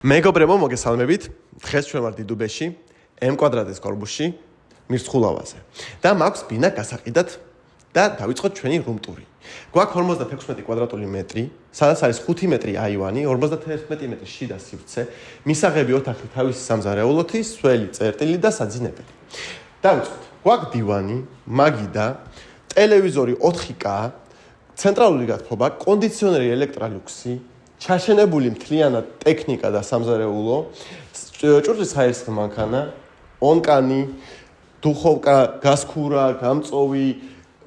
მეგობრებო, მოგესალმებით. დღეს ჩვენ ვართ დიდუბეში, m კვადრატის კორპუსში, მირცხულავაზე. და მაქვს ბინა გასაყიდად და დავიწყოთ ჩვენი რუმ ტური. გვაქვს 56 კვადრატული მეტრი, სადაც არის 5 მეტრი აივანი, 51 მეტრი შიდა სივრცე, მისაღები ოთახი თავისი სამზარეულოთი, სველი, წერტილი და საძინებელი. დავიწყოთ. გვაქვს დივანი, მაგიდა, ტელევიზორი 4K, ცენტრალური გათბობა, კონდიციონერი ელექტროლუქსი, ჩაშენებული მთლიანად ტექნიკა და სამზარეულო, ჭურჭლის ხაერსი მანქანა, ონკანი, დუხოვკა, გასქურა, გამწოვი,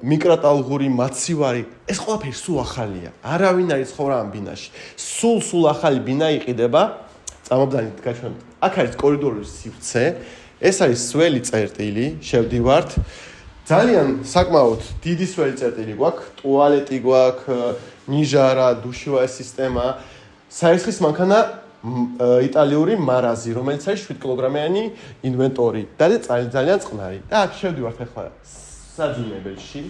მიკროტალღური, მაცივარი, ეს ყველაფერი სულ ახალია. არავინ არ იცხოვრა ამ ბინაში. სულ ახალი ბინა იყიდება. წამობდანით გაჩვენებთ. აქ არის კორიდორის სივრცე, ეს არის სველი წერტილი, შევდივართ. ძალიან საკმაოდ დიდი სველი წერტილი გვაქვს, ტუალეტი გვაქვს, ნიჟარა, დუშევая სისტემა, საერცხლის მანქანა იტალიური მარაზი, რომელიც არის 7 კილოგრამიანი ინვენტორი და ძალიან წყნარი. და აქ შევდივართ ახლა საძინებელში.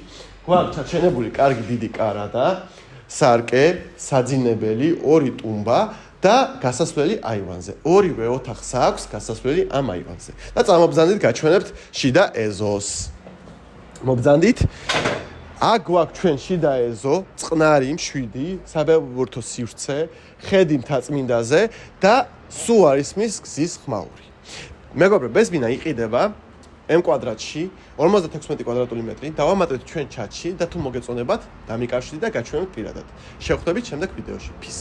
გვაქვს ჩაჩენებული კარგი დიდი კარადა, სარკე, საძინებელი, 2 ტუმბა და გასასვლელი აივანზე. ორივე ოთახს აქვს გასასვლელი ამ აივანზე. და წამობძანდით გაჩვენებთ შიდა ეზოს. მობძანდით. აქ გვაქვს ჩვენ შიდა ეზო, წყნარი, მშვიდი, საბერძნო სივრცე, ხედი მთაწმინდაზე და სულ არის მის გზის ხმაური. მეგობრებო, ეს ბინა იყიდება m კვადრატში, 56 კვადრატული მეტრი. დავამატეთ ჩვენ ჩატში და თუ მოგეწონებათ, დამიკავშირდით და გაჩვენებთ პირადად. შევხვდებით შემდეგ ვიდეოში. Peace.